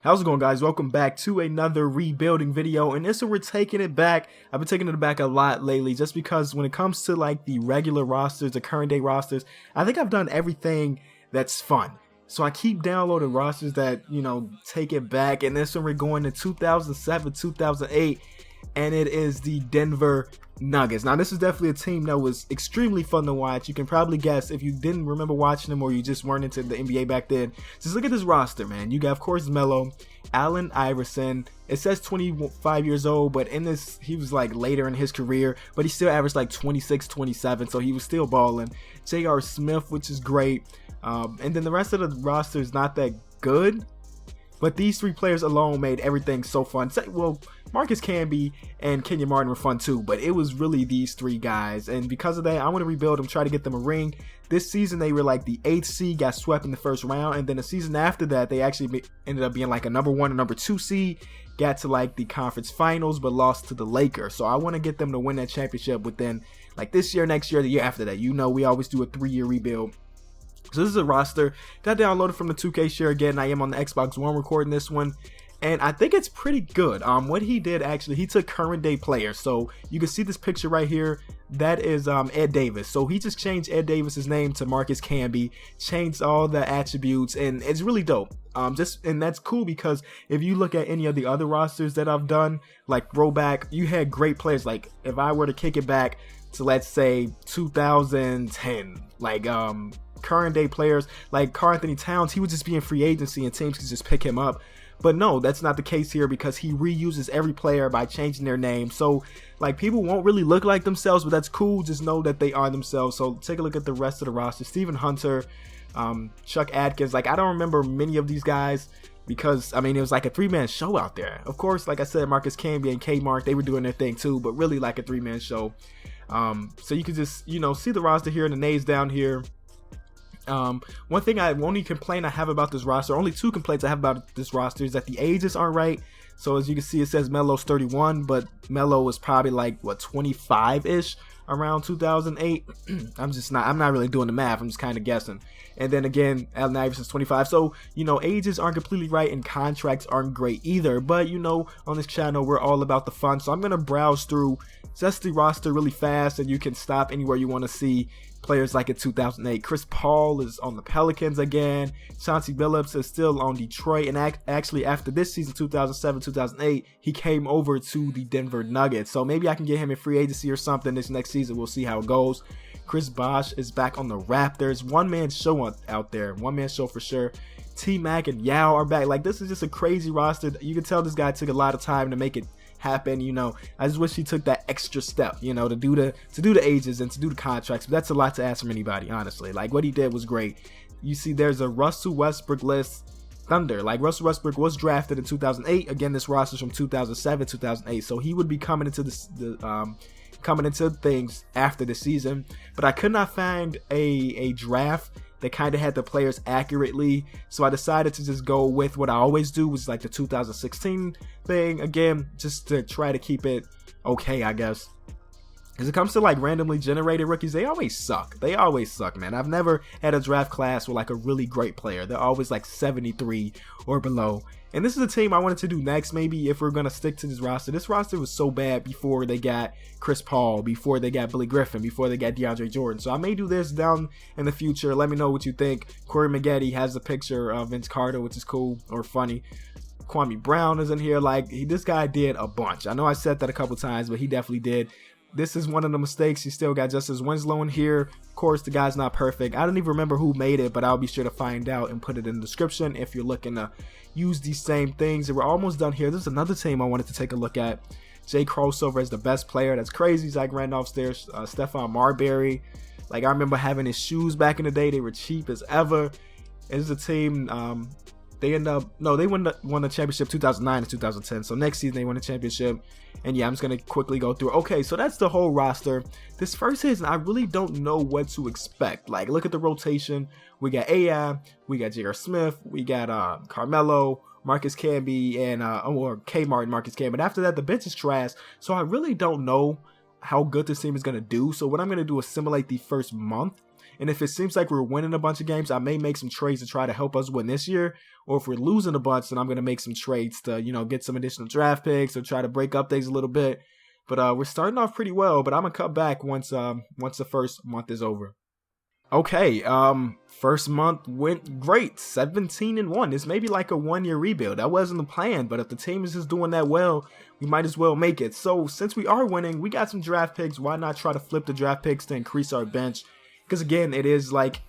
How's it going, guys? Welcome back to another rebuilding video, and this one we're taking it back. I've been taking it back a lot lately just because when it comes to like the regular rosters, the current day rosters, I think I've done everything that's fun. So I keep downloading rosters that, you know, take it back, and this one we're going to 2007, 2008, and it is the Denver Nuggets. Now this is definitely a team that was extremely fun to watch. You can probably guess if you didn't remember watching them or you just weren't into the NBA back then. Just look at this roster, man. You got, of course, Melo, Allen Iverson. It says 25 years old, but in this, he was like later in his career, but he still averaged like 26, 27, so he was still balling. J.R. Smith, which is great. And then the rest of the roster is not that good, but these three players alone made everything so fun. Well, Marcus Camby and Kenyon Martin were fun too, but it was really these three guys. And because of that, I want to rebuild them, try to get them a ring. This season, they were like the 8th seed, got swept in the first round. And then the season after that, they actually ended up being like a number 1 and number 2 seed. Got to like the conference finals, but lost to the Lakers. So I want to get them to win that championship within like this year, next year, the year after that. You know, we always do a 3-year rebuild. So this is a roster. Got downloaded from the 2K share again. I am on the Xbox One recording this one, and I think it's pretty good. What he did actually, he took current day players. So you can see this picture right here. That is Ed Davis. So he just changed Ed Davis's name to Marcus Camby, changed all the attributes, and it's really dope. And that's cool because if you look at any of the other rosters that I've done, like throwback, you had great players. Like if I were to kick it back to, let's say, 2010, like current day players like Karl Anthony Towns, he would just be in free agency and teams could just pick him up. But no, that's not the case here because he reuses every player by changing their name. So like people won't really look like themselves, but that's cool. Just know that they are themselves. So take a look at the rest of the roster. Stephen Hunter, Chuck Atkins. Like I don't remember many of these guys because I mean it was like a 3-man show out there. Of course, like I said, Marcus Camby and Kmart, they were doing their thing too, but really like a 3-man show. So you can just, you know, see the roster here and the names down here. One thing only complaint I have about this roster, only 2 complaints I have about this roster, is that the ages aren't right. So as you can see, it says Melo's 31, but Melo was probably like what, 25-ish around 2008. I'm not really doing the math, I'm just kind of guessing. And then again, Allen Iverson's 25. So, you know, ages aren't completely right and contracts aren't great either. But, you know, on this channel, we're all about the fun. So I'm going to browse through just the roster really fast, and you can stop anywhere you want to see players like in 2008. Chris Paul is on the Pelicans again. Chauncey Billups is still on Detroit. And actually, after this season, 2007, 2008, he came over to the Denver Nuggets. So maybe I can get him in free agency or something this next season. We'll see how it goes. Chris Bosh is back on the Raptors. One-man show out there. One-man show for sure. T-Mac and Yao are back. Like, this is just a crazy roster. You can tell this guy took a lot of time to make it happen. You know, I just wish he took that extra step, you know, to do the ages and to do the contracts. But that's a lot to ask from anybody, honestly. Like, what he did was great. You see there's a Russell Westbrook list. Thunder. Like, Russell Westbrook was drafted in 2008. Again, this roster's from 2007, 2008. So he would be coming into coming into things after the season. But I could not find a draft that kind of had the players accurately, so I decided to just go with what I always do, which is like the 2016 thing, again, just to try to keep it okay, I guess. As it comes to like randomly generated rookies, they always suck. They always suck, man. I've never had a draft class with like a really great player. They're always like 73 or below. And this is a team I wanted to do next, maybe, if we're going to stick to this roster. This roster was so bad before they got Chris Paul, before they got Billy Griffin, before they got DeAndre Jordan. So I may do this down in the future. Let me know what you think. Corey Maggette has a picture of Vince Carter, which is cool or funny. Kwame Brown is in here. Like, this guy did a bunch. I know I said that a couple times, but he definitely did. This is one of the mistakes. You still got Justice Winslow in here. Of course, the guy's not perfect. I don't even remember who made it, but I'll be sure to find out and put it in the description if you're looking to use these same things. And we're almost done here. There's another team I wanted to take a look at. Jay Crossover is the best player. That's crazy. Zach Randolph's there. Stephon Marbury. Like, I remember having his shoes back in the day. They were cheap as ever. It's a team. They won the championship 2009 and 2010. So next season they won the championship. And yeah, I'm just gonna quickly go through. Okay, so that's the whole roster. This first season, I really don't know what to expect. Like, look at the rotation. We got AI, we got J.R. Smith, we got Carmelo, Marcus Camby, and or Kmart and Marcus Camby. But after that, the bench is trash. So I really don't know how good this team is gonna do. So what I'm gonna do is simulate the first month. And if it seems like we're winning a bunch of games, I may make some trades to try to help us win this year. Or if we're losing a bunch, then I'm going to make some trades to, you know, get some additional draft picks or try to break up things a little bit. But we're starting off pretty well, but I'm going to cut back once the first month is over. Okay, first month went great, 17-1. This may be like a 1-year rebuild. That wasn't the plan, but if the team is just doing that well, we might as well make it. So since we are winning, we got some draft picks. Why not try to flip the draft picks to increase our bench? Because again, it is like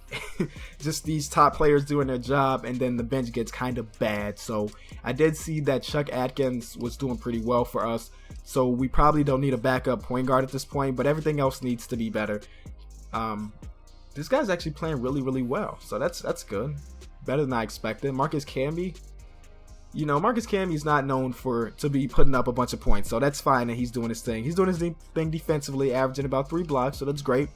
just these top players doing their job, and then the bench gets kind of bad. So I did see that Chuck Atkins was doing pretty well for us. So we probably don't need a backup point guard at this point, but everything else needs to be better. This guy's actually playing really, really well. So that's good. Better than I expected. Marcus Camby. You know, Marcus Camby is not known to be putting up a bunch of points. So that's fine that he's doing his thing. He's doing his thing defensively, averaging about 3 blocks. So that's great.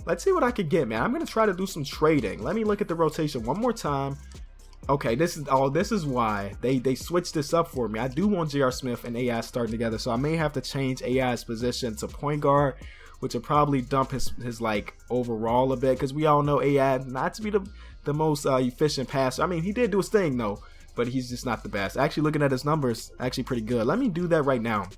Let's see what I could get, man. I'm going to try to do some trading. Let me look at the rotation one more time. Okay, this is why they switched this up for me. I do want J.R. Smith and AI starting together. So I may have to change AI's position to point guard, which will probably dump his like overall a bit, because we all know AI not to be the most efficient passer. I mean, he did do his thing though, but he's just not the best. Actually, looking at his numbers, actually pretty good. Let me do that right now.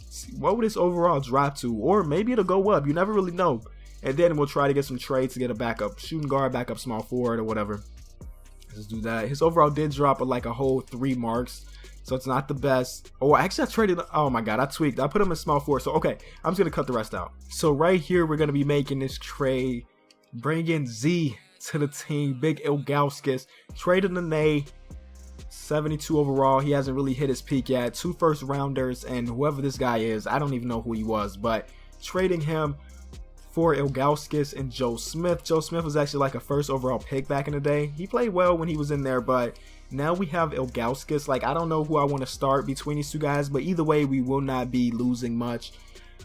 See, what would his overall drop to? Or maybe it'll go up. You never really know. And then we'll try to get some trades to get a backup shooting guard, backup small forward, or whatever. Let's do that. His overall did drop at like a whole 3 marks. So it's not the best. Oh, actually I traded. Oh my God, I tweaked. I put him in small forward. So okay, I'm just going to cut the rest out. So right here, we're going to be making this trade. Bringing Z to the team. Big Ilgauskas. Trading the Ney. 72 overall. He hasn't really hit his peak yet. 2 first rounders. And whoever this guy is, I don't even know who he was. But trading him for Ilgauskas and Joe Smith. Joe Smith was actually like a first overall pick back in the day. He played well when he was in there, but now we have Ilgauskas. Like, I don't know who I want to start between these two guys, but either way, we will not be losing much.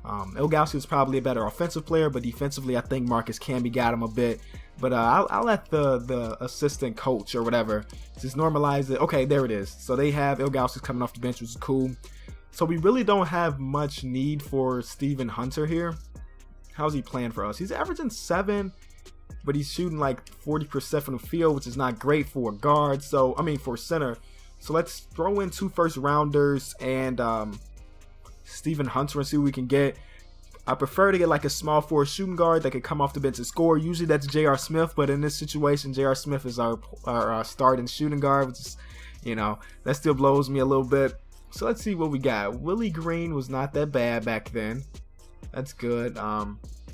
Ilgauskas is probably a better offensive player, but defensively, I think Marcus Camby got him a bit. But I'll let the assistant coach or whatever just normalize it. Okay, there it is. So they have Ilgauskas coming off the bench, which is cool. So we really don't have much need for Stephen Hunter here. How's he playing for us? He's averaging 7, but he's shooting like 40% from the field, which is not great for a guard. So, I mean, for a center. So let's throw in 2 first rounders and Stephen Hunter and see what we can get. I prefer to get like a small forward shooting guard that could come off the bench and score. Usually that's J.R. Smith, but in this situation, J.R. Smith is our starting shooting guard, which is, you know, that still blows me a little bit. So let's see what we got. Willie Green was not that bad back then. That's good.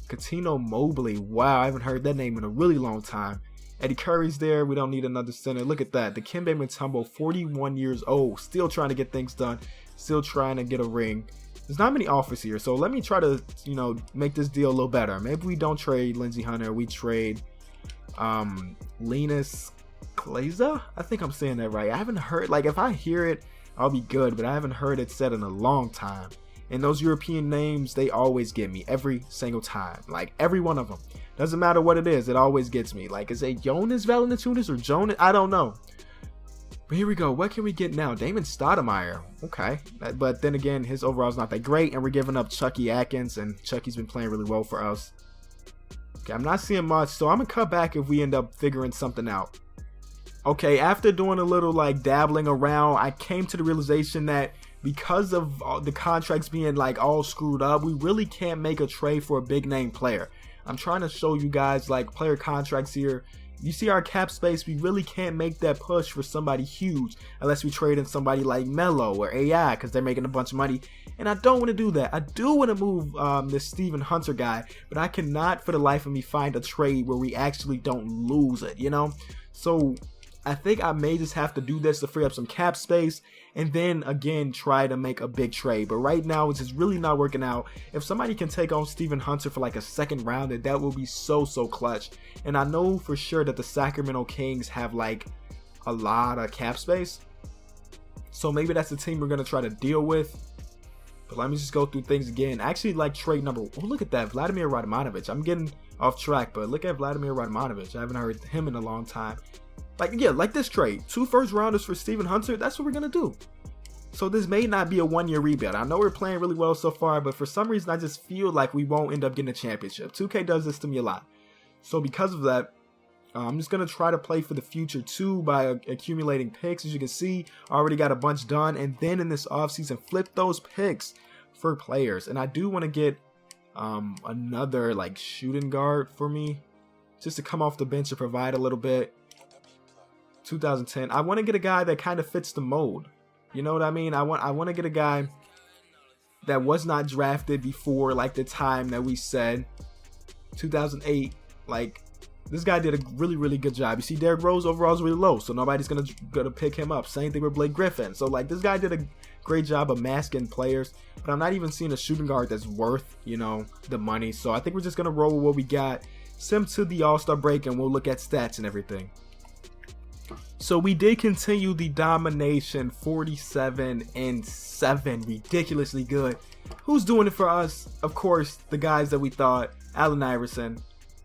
Katino Mobley. Wow, I haven't heard that name in a really long time. Eddie Curry's there. We don't need another center. Look at that. Dikembe Mutombo, 41 years old. Still trying to get things done. Still trying to get a ring. There's not many offers here. So let me try to, you know, make this deal a little better. Maybe we don't trade Lindsey Hunter. We trade Linus Glazer. I think I'm saying that right. I haven't heard, like, if I hear it, I'll be good. But I haven't heard it said in a long time. And those European names, they always get me every single time. Like, every one of them. Doesn't matter what it is, it always gets me. Like, is it Jonas Valanciunas or Jonas? I don't know. But here we go. What can we get now? Damon Stoudemire. Okay. But then again, his overall is not that great. And we're giving up Chucky Atkins. And Chucky's been playing really well for us. Okay, I'm not seeing much. So I'm going to cut back if we end up figuring something out. Okay, after doing a little, like, dabbling around, I came to the realization that because of the contracts being like all screwed up, we really can't make a trade for a big name player. I'm trying to show you guys like player contracts here. You see our cap space, we really can't make that push for somebody huge unless we trade in somebody like Melo or AI because they're making a bunch of money. And I don't want to do that. I do want to move this Stephen Hunter guy, but I cannot for the life of me find a trade where we actually don't lose it, you know? So I think I may just have to do this to free up some cap space and then again try to make a big trade. But right now it's just really not working out. If somebody can take on Stephen Hunter for like a second rounder, that will be so clutch. And I know for sure that the Sacramento Kings have like a lot of cap space. So maybe that's the team we're going to try to deal with. But let me just go through things again. Actually, like trade number, oh, look at that, Vladimir Radmanovic. I'm getting off track, but look at Vladimir Radmanovic. I haven't heard him in a long time. Like, yeah, like this trade. 2 first rounders for Stephen Hunter. That's what we're going to do. So this may not be a 1-year rebuild. I know we're playing really well so far, but for some reason I just feel like we won't end up getting a championship. 2K does this to me a lot. So because of that, I'm just going to try to play for the future too by accumulating picks. As you can see, I already got a bunch done. And then in this offseason, flip those picks for players. And I do want to get another like shooting guard for me, just to come off the bench and provide a little bit. 2010. I want to get a guy that kind of fits the mold. You know what I mean? I want to get a guy that was not drafted before like the time that we said. 2008, like this guy did a really good job. You see, Derrick Rose overall is really low, so nobody's gonna pick him up. Same thing with Blake Griffin. So like this guy did a great job of masking players, but I'm not even seeing a shooting guard that's worth, you know, the money. So I think we're just gonna roll with what we got. Sim to the All-Star break, and we'll look at stats and everything. So we did continue the domination, 47-7, ridiculously good. Who's doing it for us? Of course, the guys that we thought: Allen Iverson,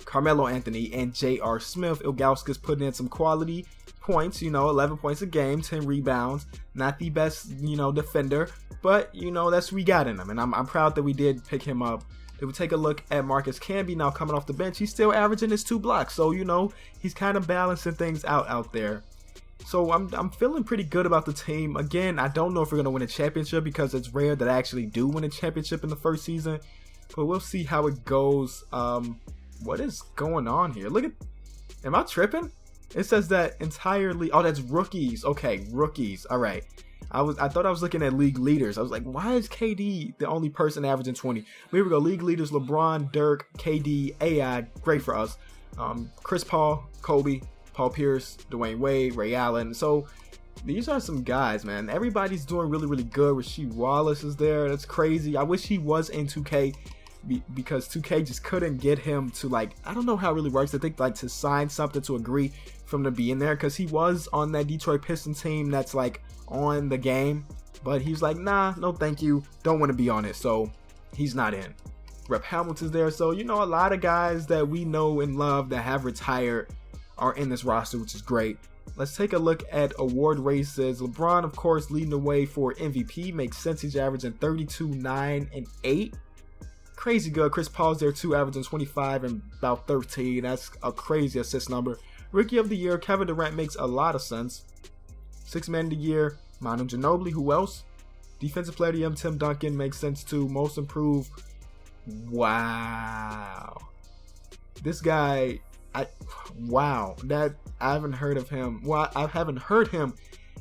Carmelo Anthony, and J.R. Smith. Ilgauskas putting in some quality points, you know, 11 points a game, 10 rebounds. Not the best, you know, defender, but, you know, that's what we got in him. And I'm proud that we did pick him up. If we take a look at Marcus Camby now coming off the bench, he's still averaging his 2 blocks. So, you know, he's kind of balancing things out there. So I'm feeling pretty good about the team. Again, I don't know if we're going to win a championship because it's rare that I actually do win a championship in the first season. But we'll see how it goes. What is going on here? Look at, am I tripping? It says that entirely. Oh, that's rookies. Okay, rookies. All right. I thought I was looking at league leaders. I was like, why is KD the only person averaging 20? Here we go. League leaders: LeBron, Dirk, KD, AI. Great for us. Chris Paul, Kobe, Paul Pierce, Dwayne Wade, Ray Allen. So these are some guys, man. Everybody's doing really good. Rasheed Wallace is there. That's crazy. I wish he was in 2K. Because 2K just couldn't get him to, like, I don't know how it really works. I think like to sign something to agree from to be in there, because he was on that Detroit Pistons team that's like on the game, but he's like, nah, no thank you, don't want to be on it, so he's not in. Rep Hamilton's there. So, you know, a lot of guys that we know and love that have retired are in this roster, which is great. Let's take a look at award races. LeBron, of course, leading the way for MVP. Makes sense. He's averaging 32, 9, and 8. Crazy good. Chris Paul's there too, averaging 25 and about 13. That's a crazy assist number. Rookie of the year, Kevin Durant, makes a lot of sense. Sixth man of the year, Manu Ginobili. Who else? Defensive player of the year, Tim Duncan, makes sense too. Most improved. Wow. This guy, wow. That I haven't heard of him. Well, I haven't heard him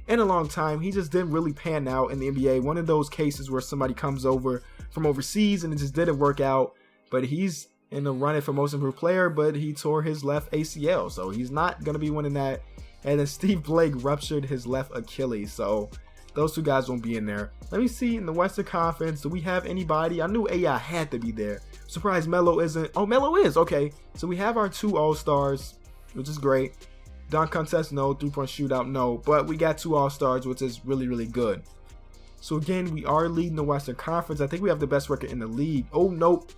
in a long time. He just didn't really pan out in the NBA. One of those cases where somebody comes over from overseas and it just didn't work out, but he's in the running for most improved player, but he tore his left ACL, so he's not going to be winning that. And then Steve Blake ruptured his left Achilles, so those two guys won't be in there. Let me see in the Western Conference, do we have anybody? I knew AI had to be there. Surprised Melo isn't. Oh, Melo is. Okay, so we have our 2 All-Stars, which is great. Dunk contest, no. 3-point shootout, no. But we got 2 All-Stars, which is really good. So again, we are leading the Western Conference. I think we have the best record in the league. Oh, nope.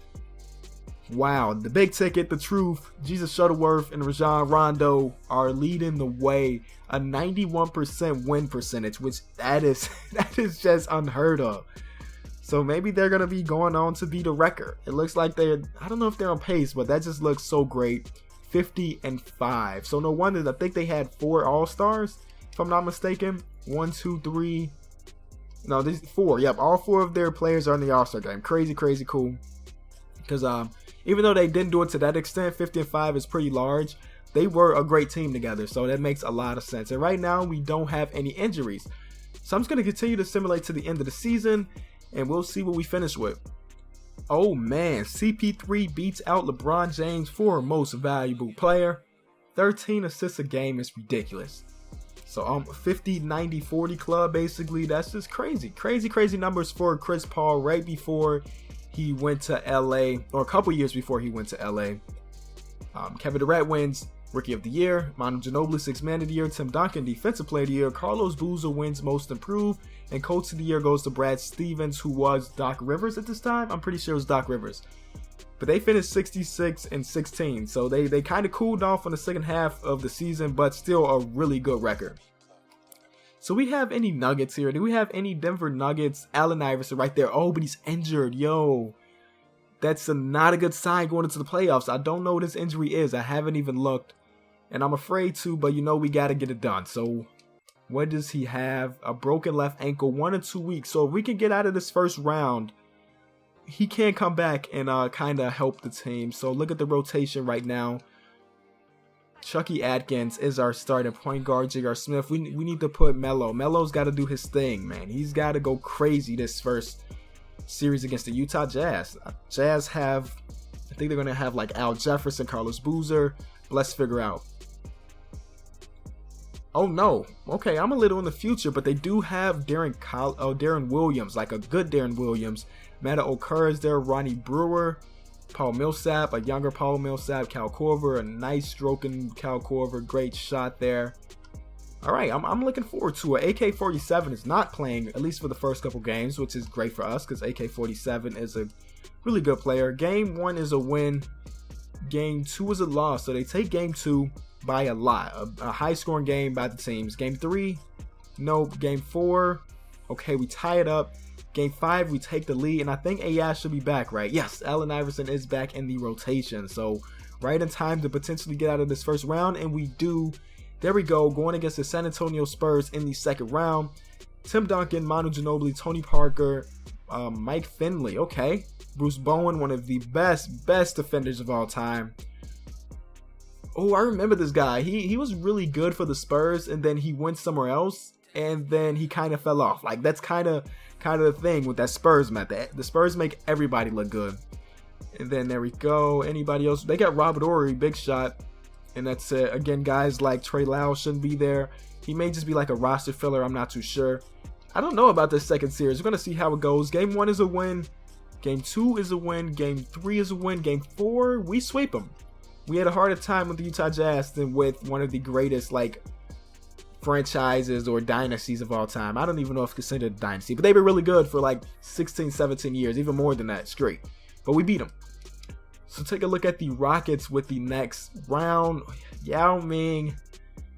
Wow. The big ticket, the truth. Jesus Shuttleworth and Rajon Rondo are leading the way. A 91% win percentage, which that is just unheard of. So maybe they're going to be going on to beat a record. It looks like they're, I don't know if they're on pace, but that just looks so great. 50-5. So no wonder. I think they had 4 All-Stars, if I'm not mistaken. 1, 2, 3. No, these 4. Yep, all 4 of their players are in the All-Star game. Crazy cool. Because even though they didn't do it to that extent, 50-5 is pretty large. They were a great team together, so that makes a lot of sense. And right now, we don't have any injuries. So I'm just going to continue to simulate to the end of the season, and we'll see what we finish with. Oh man, CP3 beats out LeBron James for most valuable player. 13 assists a game is ridiculous. So 50, 90, 40 club, basically. That's just crazy numbers for Chris Paul right before he went to LA, or a couple years before he went to LA. Kevin Durant wins Rookie of the Year. Manu Ginobili, 6th Man of the Year. Tim Duncan, Defensive Player of the Year. Carlos Boozer wins Most Improved. And Coach of the Year goes to Brad Stevens, who was Doc Rivers at this time. I'm pretty sure it was Doc Rivers. But they finished 66-16. So they kind of cooled off on the second half of the season, but still a really good record. So we have any Nuggets here? Do we have any Denver Nuggets? Allen Iverson right there. Oh, but he's injured. Yo. That's not a good sign going into the playoffs. I don't know what his injury is. I haven't even looked, and I'm afraid to, but you know we got to get it done. So what does he have? A broken left ankle, 1 or 2 weeks. So if we can get out of this first round, he can come back and kind of help the team. So look at the rotation right now. Chucky Atkins is our starting point guard. J.R. Smith. We need to put Melo. Melo's got to do his thing, man. He's got to go crazy this first series against the Utah Jazz. Jazz have, I think they're going to have like Al Jefferson, Carlos Boozer. Let's figure out. Oh no. Okay, I'm a little in the future, but they do have Darren Williams, like a good Darren Williams. Meta Okura is there, Ronnie Brewer, Paul Millsap, a younger Paul Millsap, Cal Korver, a nice stroking Cal Korver, great shot there. All right, I'm looking forward to it. AK-47 is not playing, at least for the first couple games, which is great for us because AK-47 is a really good player. Game 1 is a win. Game 2 is a loss. So they take Game 2 by a lot. A high-scoring game by the teams. Game 3, nope. Game 4, okay, we tie it up. Game 5, we take the lead, and I think Ayash should be back, right? Yes, Allen Iverson is back in the rotation. So right in time to potentially get out of this first round, and we do. There we go, going against the San Antonio Spurs in the second round. Tim Duncan, Manu Ginobili, Tony Parker, Mike Finley, okay. Bruce Bowen, one of the best defenders of all time. Oh, I remember this guy. He was really good for the Spurs, and then he went somewhere else, and then he kind of fell off. Like, that's kind of the thing with that Spurs method. The Spurs make everybody look good. And then there we go. Anybody else? They got Robert Horry, big shot. And that's it. Again, guys like Trey Lyles shouldn't be there. He may just be like a roster filler. I'm not too sure. I don't know about this second series. We're going to see how it goes. Game 1 is a win. Game 2 is a win. Game 3 is a win. Game 4, we sweep them. We had a harder time with the Utah Jazz than with one of the greatest like franchises or dynasties of all time. I don't even know if it's considered a dynasty, but they've been really good for like 16, 17 years, even more than that straight. But we beat them. So take a look at the Rockets with the next round. Yao Ming,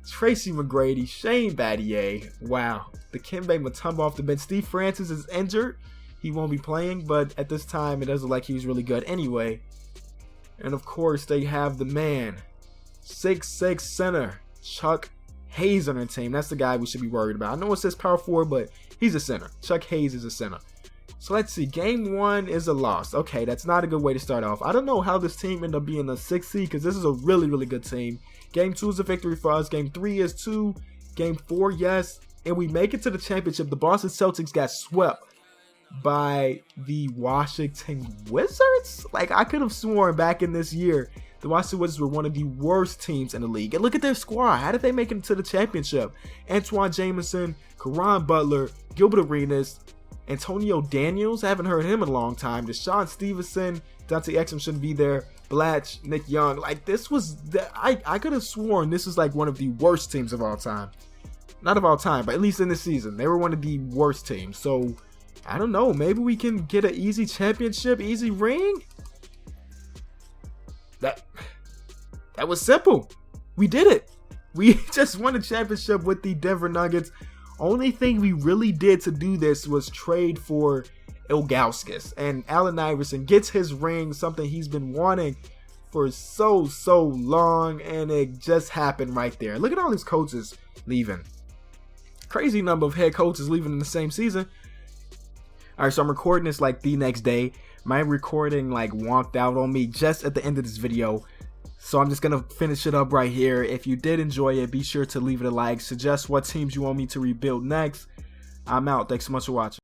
Tracy McGrady, Shane Battier. Wow. The Dikembe Mutombo off the bench. Steve Francis is injured. He won't be playing, but at this time, it doesn't look like he was really good anyway. And of course, they have the man, 6'6" center, Chuck Hayes on their team. That's the guy we should be worried about. I know it says power forward, but he's a center. Chuck Hayes is a center. So let's see. Game 1 is a loss. Okay, that's not a good way to start off. I don't know how this team ended up being the 6th seed because this is a really good team. Game 2 is a victory for us. Game 3 is 2. Game 4, yes. And we make it to the championship. The Boston Celtics got swept by the Washington Wizards. Like, I could have sworn back in this year, the Washington Wizards were one of the worst teams in the league. And look at their squad. How did they make it to the championship? Antoine Jameson, Caron Butler, Gilbert Arenas, Antonio Daniels, I haven't heard him in a long time. Deshaun Stevenson, Dante Exum shouldn't be there. Blatch, Nick Young. Like, this was, I could have sworn this is like one of the worst teams of all time. Not of all time, but at least in this season. They were one of the worst teams. So, I don't know. Maybe we can get an easy championship, easy ring? That was simple. We did it. We just won a championship with the Denver Nuggets. Only thing we really did to do this was trade for Ilgauskas, and Allen Iverson gets his ring, something he's been wanting for so long, and it just happened right there. Look at all these coaches leaving. Crazy number of head coaches leaving in the same season. All right, so I'm recording this like the next day. My recording like wonked out on me just at the end of this video. So I'm just going to finish it up right here. If you did enjoy it, be sure to leave it a like. Suggest what teams you want me to rebuild next. I'm out. Thanks so much for watching.